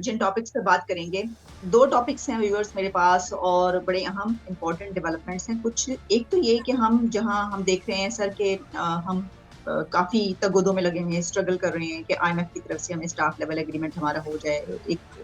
جن ٹاپکس پہ بات کریں گے، دو ٹاپکس ہیں ویورز میرے پاس اور بڑے اہم امپورٹنٹ ڈیولپمنٹس ہیں کچھ. ایک تو یہ کہ ہم جہاں ہم دیکھ رہے ہیں سر کہ ہم کافی تگودوں میں لگے ہوئے ہیں، اسٹرگل کر رہے ہیں کہ آئی ایم ایف کی طرف سے ہمیں اسٹاف لیول ایگریمنٹ ہمارا ہو جائے. ایک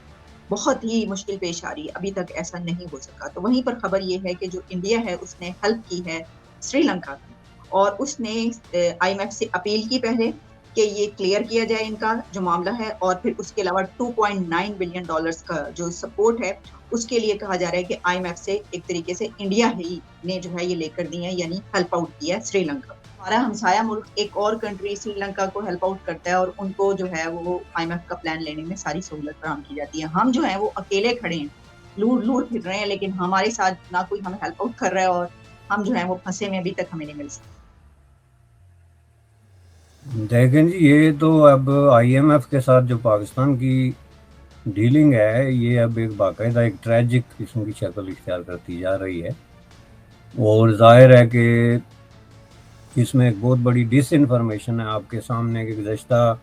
بہت ہی مشکل پیش آ رہی ہے، ابھی تک ایسا نہیں ہو سکا. تو وہیں پر خبر یہ ہے کہ جو انڈیا ہے اس نے ہیلپ کی ہے سری لنکا کی، اور اس نے آئی ایم ایف سے اپیل کی پہلے کہ یہ کلیئر کیا جائے ان کا جو معاملہ ہے، اور پھر اس کے علاوہ $2.9 بلین کا جو سپورٹ ہے اس کے لیے کہا جا رہا ہے کہ آئی ایم ایف سے ایک طریقے سے انڈیا ہی نے جو ہے یہ لے کر دی ہے، یعنی ہیلپ آؤٹ کیا ہے سری لنکا. ہمارا ہمسایہ ملک ایک اور کنٹری سری لنکا کو ہیلپ آؤٹ کرتا ہے اور ان کو جو ہے وہ آئی ایم ایف کا پلان لینے میں ساری سہولت فراہم کی جاتی ہے. ہم جو ہیں وہ اکیلے کھڑے ہیں، لوٹ لوٹ پھر رہے ہیں، لیکن ہمارے ساتھ نہ کوئی ہمیں ہیلپ آؤٹ کر رہا ہے اور ہم جو ہیں وہ پھنسے میں ابھی تک ہمیں نہیں مل سکتے. دیکھیں جی، یہ تو اب آئی ایم ایف کے ساتھ جو پاکستان کی ڈیلنگ ہے یہ اب ایک باقاعدہ ایک ٹریجک قسم کی شکل اختیار کرتی جا رہی ہے، اور ظاہر ہے کہ اس میں ایک بہت بڑی ڈس انفارمیشن ہے آپ کے سامنے کہ گزشتہ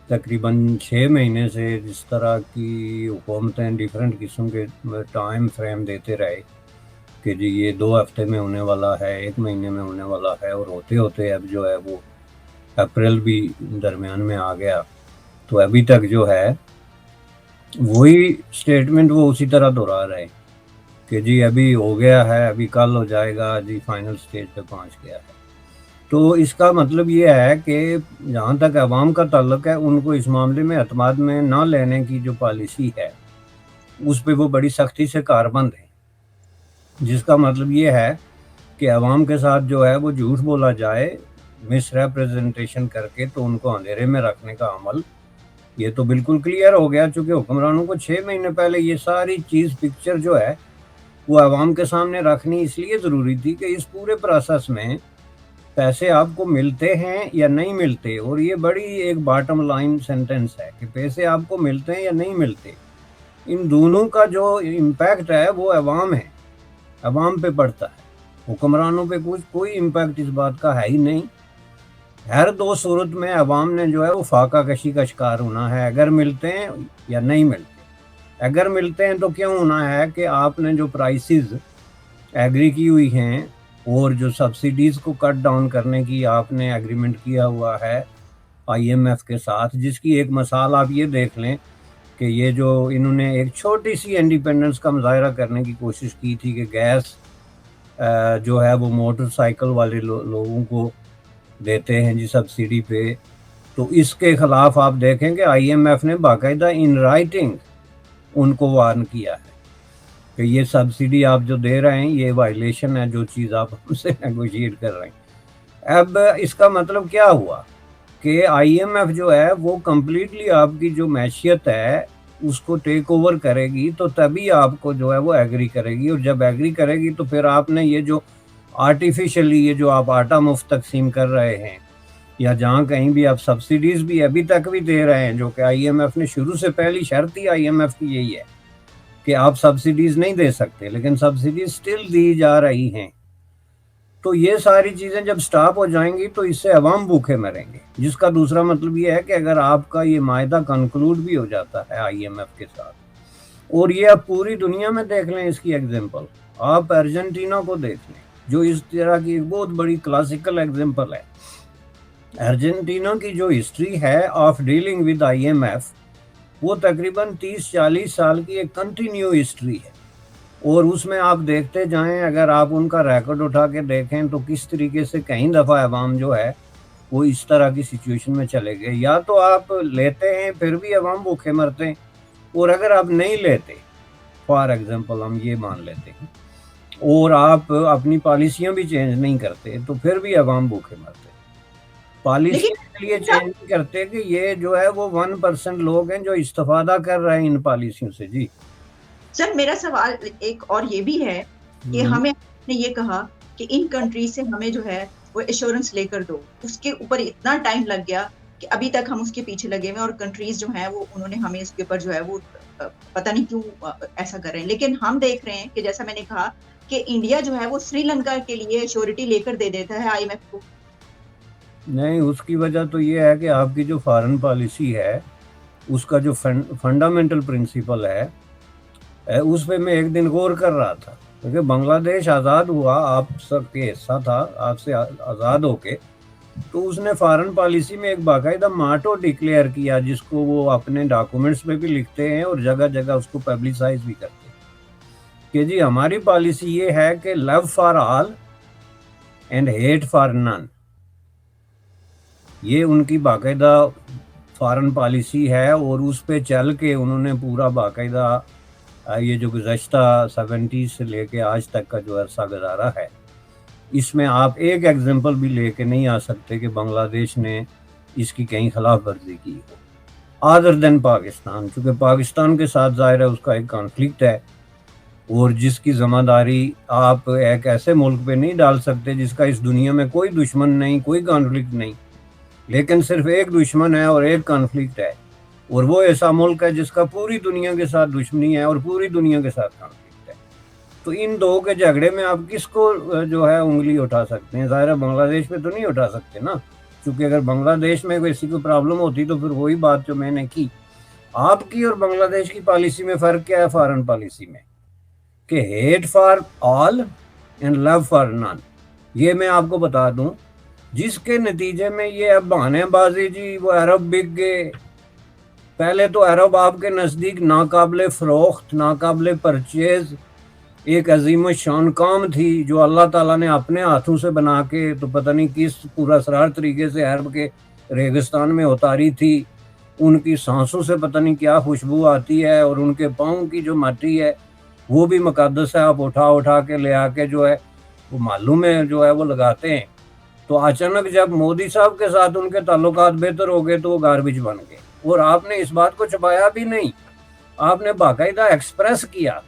تقریباً 6 مہینے سے جس طرح کی حکومتیں ڈیفرنٹ قسم کے ٹائم فریم دیتے رہے کہ جی یہ 2 ہفتے میں ہونے والا ہے، 1 مہینے میں ہونے والا ہے، اور ہوتے ہوتے اب جو ہے وہ اپریل بھی درمیان میں آ گیا. تو ابھی تک جو ہے وہی سٹیٹمنٹ وہ اسی طرح دہرا رہے کہ جی ابھی ہو گیا ہے، ابھی کل ہو جائے گا، جی فائنل سٹیج پہ پہنچ گیا ہے. تو اس کا مطلب یہ ہے کہ جہاں تک عوام کا تعلق ہے ان کو اس معاملے میں اعتماد میں نہ لینے کی جو پالیسی ہے اس پہ وہ بڑی سختی سے کاربند ہے، جس کا مطلب یہ ہے کہ عوام کے ساتھ جو ہے وہ جھوٹ بولا جائے مس ریپریزنٹیشن کر کے، تو ان کو اندھیرے میں رکھنے کا عمل یہ تو بالکل کلیئر ہو گیا، چونکہ حکمرانوں کو 6 مہینے پہلے یہ ساری چیز پکچر جو ہے وہ عوام کے سامنے رکھنی اس لیے ضروری تھی کہ اس پورے پروسیس میں پیسے آپ کو ملتے ہیں یا نہیں ملتے. اور یہ بڑی ایک باٹم لائن سینٹنس ہے کہ پیسے آپ کو ملتے ہیں یا نہیں ملتے، ان دونوں کا جو امپیکٹ ہے وہ عوام ہے، عوام پہ پڑتا ہے. حکمرانوں پہ کوئی امپیکٹ اس بات کا ہے ہی نہیں. ہر 2 صورت میں عوام نے جو ہے وہ فاقہ کشی کا شکار ہونا ہے، اگر ملتے ہیں یا نہیں ملتے. اگر ملتے ہیں تو کیوں ہونا ہے کہ آپ نے جو پرائسز ایگری کی ہوئی ہیں اور جو سبسیڈیز کو کٹ ڈاؤن کرنے کی آپ نے ایگریمنٹ کیا ہوا ہے آئی ایم ایف کے ساتھ، جس کی ایک مثال آپ یہ دیکھ لیں کہ یہ جو انہوں نے ایک چھوٹی سی انڈیپینڈنس کا مظاہرہ کرنے کی کوشش کی تھی کہ گیس جو ہے وہ موٹر سائیکل والے لوگوں کو دیتے ہیں جی سبسڈی پہ. تو اس کے خلاف آپ دیکھیں کہ آئی ایم ایف نے باقاعدہ ان رائٹنگ ان کو وارن کیا ہے کہ یہ سبسڈی آپ جو دے رہے ہیں یہ وائلیشن ہے، جو چیز آپ ہم سے نیگوشیٹ کر رہے ہیں. اب اس کا مطلب کیا ہوا کہ آئی ایم ایف جو ہے وہ کمپلیٹلی آپ کی جو معیشت ہے اس کو ٹیک اوور کرے گی، تو تبھی آپ کو جو ہے وہ ایگری کرے گی. اور جب ایگری کرے گی تو پھر آپ نے یہ جو آرٹیفیشلی یہ جو آپ آٹا مفت تقسیم کر رہے ہیں یا جہاں کہیں بھی آپ سبسڈیز بھی ابھی تک بھی دے رہے ہیں، جو کہ آئی ایم ایف نے شروع سے پہلی شرط ہی آئی ایم ایف کی یہی ہے کہ آپ سبسڈیز نہیں دے سکتے، لیکن سبسڈیز سٹل دی جا رہی ہیں. تو یہ ساری چیزیں جب سٹاپ ہو جائیں گی تو اس سے عوام بھوکے مریں گے، جس کا دوسرا مطلب یہ ہے کہ اگر آپ کا یہ معاہدہ کنکلوڈ بھی ہو جاتا ہے آئی ایم ایف کے ساتھ، اور یہ آپ پوری دنیا میں دیکھ لیں اس کی ایگزامپل، آپ ارجنٹینا کو دیکھ لیں جو اس طرح کی بہت بڑی کلاسیکل ایگزامپل ہے. ارجنٹینا کی جو ہسٹری ہے of dealing with I M F وہ تقریباً 30-40 سال کی ایک کنٹینیو ہسٹری ہے، اور اس میں آپ دیکھتے جائیں، اگر آپ ان کا ریکارڈ اٹھا کے دیکھیں تو کس طریقے سے کئی دفعہ عوام جو ہے وہ اس طرح کی سچویشن میں چلے گئے. یا تو آپ لیتے ہیں پھر بھی عوام بھوکے مرتے ہیں، اور اگر آپ نہیں لیتے، فار ایگزامپل ہم یہ مان لیتے ہیں، اور آپ اپنی پالیسیاں بھی چینج نہیں کرتے تو پھر بھی عوام بھوکے مرتے. پالیسی لیکن اس لیے چینج نہیں کرتے کہ یہ جو ہے وہ 1% لوگ ہیں جو استفادہ کر رہے ہیں ان پالیسیوں سے. جی سر میرا سوال ایک اور یہ بھی ہے کہ ہمیں نے یہ کہا کہ ان کنٹریز سے ہمیں جو ہے وہ ایشورنس لے کر دو، اس کے اوپر اتنا ٹائم لگ گیا کہ ابھی تک ہم اس کے پیچھے لگے ہوئے، اور کنٹریز جو ہیں وہ انہوں نے ہمیں اس کے اوپر جو ہے وہ پتہ نہیں کیوں ایسا کر رہے ہیں. لیکن ہم دیکھ رہے ہیں کہ جیسا میں نے کہا کہ انڈیا جو ہے وہ سری لنکا کے لیے ایشورٹی لے کر دے دیتا ہے آئی ایم ایف کو. نہیں، اس کی وجہ تو یہ ہے کہ آپ کی جو فارن پالیسی ہے اس کا جو فنڈامنٹل پرنسپل ہے اس پہ میں ایک دن غور کر رہا تھا، کیونکہ بنگلہ دیش آزاد ہوا، آپ سب کے حصہ تھا، آپ سے آزاد ہو کے، تو اس نے فارن پالیسی میں ایک باقاعدہ ماٹو ڈکلیئر کیا، جس کو وہ اپنے ڈاکومنٹس پہ بھی لکھتے ہیں اور جگہ جگہ اس کو پبلسائز بھی کرتے ہیں کہ جی ہماری پالیسی یہ ہے کہ love for all and hate for none. یہ ان کی باقاعدہ فارن پالیسی ہے، اور اس پہ چل کے انہوں نے پورا باقاعدہ یہ جو گزشتہ 70 سے لے کے آج تک کا جو عرصہ گزارا ہے، اس میں آپ ایک ایگزامپل بھی لے کے نہیں آ سکتے کہ بنگلہ دیش نے اس کی کہیں خلاف ورزی کی ہو ادر دین پاکستان. چونکہ پاکستان کے ساتھ ظاہر ہے اس کا ایک کانفلکٹ ہے، اور جس کی ذمہ داری آپ ایک ایسے ملک پہ نہیں ڈال سکتے جس کا اس دنیا میں کوئی دشمن نہیں، کوئی کانفلکٹ نہیں، لیکن صرف ایک دشمن ہے اور ایک کانفلکٹ ہے، اور وہ ایسا ملک ہے جس کا پوری دنیا کے ساتھ دشمنی ہے اور پوری دنیا کے ساتھ کانفلکٹ ہے. تو ان دو کے جھگڑے میں آپ کس کو جو ہے انگلی اٹھا سکتے ہیں؟ ظاہر ہے بنگلہ دیش پہ تو نہیں اٹھا سکتے نا، چونکہ اگر بنگلہ دیش میں کسی کو پرابلم ہوتی تو پھر وہی بات جو میں نے کی. آپ کی اور بنگلہ دیش کی پالیسی میں فرق کیا ہے فارن پالیسی میں؟ کہ hate for all and love for none. یہ میں آپ کو بتا دوں، جس کے نتیجے میں یہ اب بہانے بازی جی وہ عرب بک گئے. پہلے تو عرب آپ کے نزدیک ناقابل فروخت، ناقابل پرچیز ایک عظیم الشان کام تھی، جو اللہ تعالیٰ نے اپنے ہاتھوں سے بنا کے تو پتہ نہیں کس پورا اسرار طریقے سے عرب کے ریگستان میں اتاری تھی. ان کی سانسوں سے پتہ نہیں کیا خوشبو آتی ہے، اور ان کے پاؤں کی جو مٹی ہے وہ بھی مقدس ہے، آپ اٹھا کے لے آ کے جو ہے وہ معلوم ہے جو ہے وہ لگاتے ہیں. تو اچانک جب مودی صاحب کے ساتھ ان کے تعلقات بہتر ہو گئے تو وہ گاربیج بن گئے. اور آپ نے اس بات کو چھپایا بھی نہیں، آپ نے باقاعدہ ایکسپریس کیا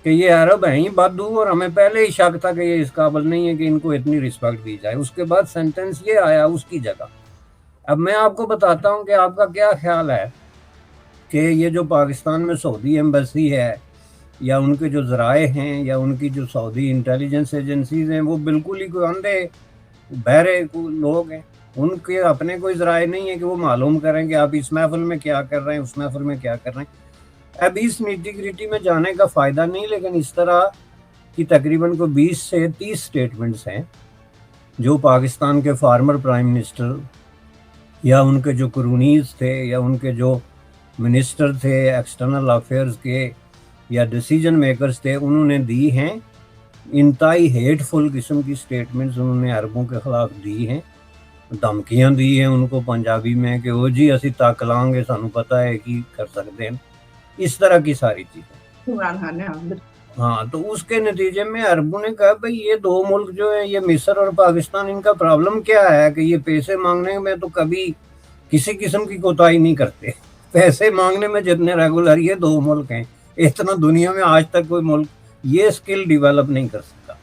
کہ یہ عرب ہیں ہی بدو، اور ہمیں پہلے ہی شک تھا کہ یہ اس قابل نہیں ہے کہ ان کو اتنی رسپیکٹ دی جائے. اس کے بعد سینٹنس یہ آیا اس کی جگہ. اب میں آپ کو بتاتا ہوں کہ آپ کا کیا خیال ہے کہ یہ جو پاکستان میں سعودی ایمبیسی ہے، یا ان کے جو ذرائع ہیں، یا ان کی جو سعودی انٹیلیجنس ایجنسیز ہیں، وہ بالکل ہی کوئی اندھے بہرے لوگ ہیں. ان کے اپنے کوئی ذرائع نہیں ہے کہ وہ معلوم کریں کہ آپ اس محفل میں کیا کر رہے ہیں، اس محفل میں کیا کر رہے ہیں. اب اس نیٹی گریٹی میں جانے کا فائدہ نہیں، لیکن اس طرح کی تقریباً کو 20 سے 30 سٹیٹمنٹس ہیں جو پاکستان کے فارمر پرائم منسٹر یا ان کے جو کرونیز تھے، یا ان کے جو منسٹر تھے ایکسٹرنل افیئرز کے، یا ڈیسیجن میکرز تھے، انہوں نے دی ہیں. انتہائی ہیٹ فل قسم کی سٹیٹمنٹس انہوں نے عربوں کے خلاف دی ہیں، دھمکیاں دی ہیں ان کو پنجابی میں کہ وہ جی اسی تک لائیں گے، سانو پتہ ہے کہ کر سکتے ہیں، اس طرح کی ساری چیزیں. عمران خان نے ہاں، تو اس کے نتیجے میں عربوں نے کہا بھائی یہ دو ملک جو ہیں، یہ مصر اور پاکستان، ان کا پرابلم کیا ہے کہ یہ پیسے مانگنے میں تو کبھی کسی قسم کی کوتاہی نہیں کرتے. پیسے مانگنے میں جتنے ریگولر یہ دو ملک ہیں، اتنا دنیا میں آج تک کوئی ملک یہ اسکل ڈیولپ نہیں کر سکتا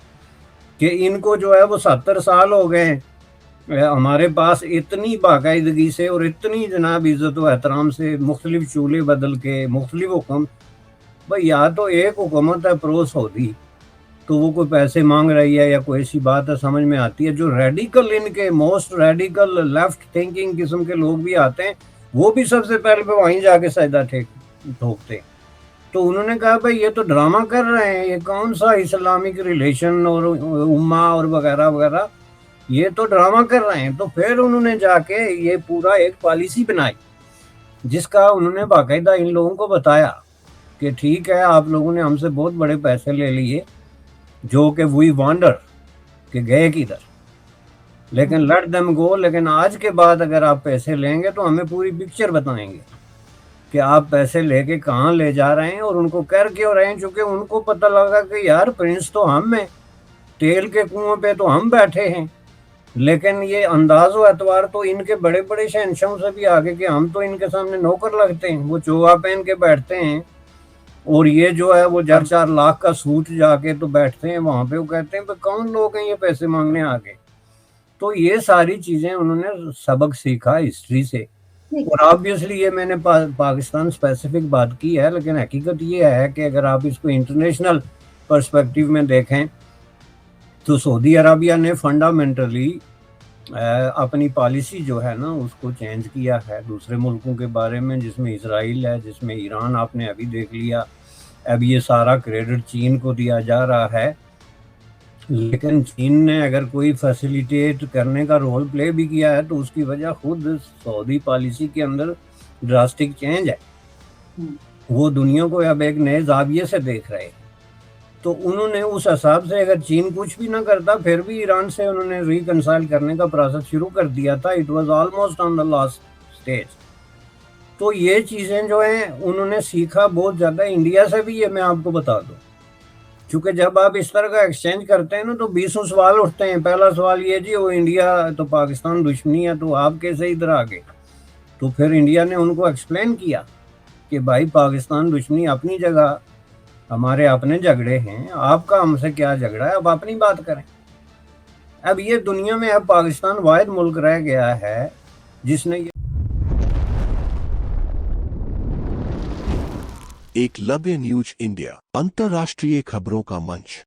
کہ ان کو جو ہے وہ 70 سال ہو گئے ہیں ہمارے پاس اتنی باقاعدگی سے اور اتنی جناب عزت و احترام سے مختلف چولہے بدل کے مختلف حکم. بھائی یا تو ایک حکومت ہے پرو سعودی، تو وہ کوئی پیسے مانگ رہی ہے یا کوئی ایسی بات ہے سمجھ میں آتی ہے. جو ریڈیکل ان کے موسٹ ریڈیکل لیفٹ تھنکنگ قسم کے لوگ بھی آتے ہیں، وہ بھی سب سے پہلے وہیں جا کے سجدہ ٹھوکتے ہیں. تو انہوں نے کہا بھائی یہ تو ڈرامہ کر رہے ہیں، یہ کون سا اسلامک ریلیشن اور امہ اور وغیرہ وغیرہ، یہ تو ڈرامہ کر رہے ہیں. تو پھر انہوں نے جا کے یہ پورا ایک پالیسی بنائی، جس کا انہوں نے باقاعدہ ان لوگوں کو بتایا کہ ٹھیک ہے آپ لوگوں نے ہم سے بہت بڑے پیسے لے لیے، جو کہ وی وانڈر کہ گئے کدھر، لیکن لیٹ دیم گو. لیکن آج کے بعد اگر آپ پیسے لیں گے تو ہمیں پوری پکچر بتائیں گے کہ آپ پیسے لے کے کہاں لے جا رہے ہیں اور ان کو کر کیوں رہے ہیں. چونکہ ان کو پتہ لگا کہ یار پرنس تو ہم ہیں، تیل کے کنویں پہ تو ہم بیٹھے ہیں، لیکن یہ انداز و اعتبار تو ان کے بڑے بڑے شہنشاہوں سے بھی آگے کہ ہم تو ان کے سامنے نوکر لگتے ہیں. وہ چوغا پہن کے بیٹھتے ہیں، اور یہ جو ہے وہ 4 لاکھ کا سوٹ جا کے تو بیٹھتے ہیں وہاں پہ. وہ کہتے ہیں کہ کون لوگ ہیں یہ پیسے مانگنے آگے. تو یہ ساری چیزیں انہوں نے سبق سیکھا ہسٹری سے. اور آبویسلی یہ میں نے پاکستان اسپیسیفک بات کی ہے، لیکن حقیقت یہ ہے کہ اگر آپ اس کو انٹرنیشنل پرسپیکٹیو میں دیکھیں تو سعودی عربیہ نے فنڈامنٹلی اپنی پالیسی جو ہے نا اس کو چینج کیا ہے دوسرے ملکوں کے بارے میں، جس میں اسرائیل ہے، جس میں ایران آپ نے ابھی دیکھ لیا. اب یہ سارا کریڈٹ چین کو دیا جا رہا ہے، لیکن چین نے اگر کوئی فیسیلیٹیٹ کرنے کا رول پلے بھی کیا ہے تو اس کی وجہ خود سعودی پالیسی کے اندر ڈراسٹک چینج ہے. وہ دنیا کو اب ایک نئے زاویے سے دیکھ رہے ہیں. تو انہوں نے اس حساب سے اگر چین کچھ بھی نہ کرتا پھر بھی ایران سے انہوں نے ریکنسائل کرنے کا پروسیس شروع کر دیا تھا. It was almost on the last stage. تو یہ چیزیں جو ہیں انہوں نے سیکھا بہت زیادہ انڈیا سے بھی. یہ میں آپ کو بتا دوں، کیونکہ جب آپ اس طرح کا ایکسچینج کرتے ہیں نا تو 20 سوال اٹھتے ہیں. پہلا سوال یہ جی وہ انڈیا تو پاکستان دشمنی ہے تو آپ کیسے ادھر آ گئے؟ تو پھر انڈیا نے ان کو ایکسپلین کیا کہ بھائی پاکستان دشمنی اپنی جگہ، ہمارے اپنے جھگڑے ہیں، آپ کا ہم سے کیا جھگڑا ہے، اب اپنی بات کریں. اب یہ دنیا میں اب پاکستان واحد ملک رہ گیا ہے جس نے ایک لبِ نیوز انڈیا، انترراشٹریہ خبروں کا منچ.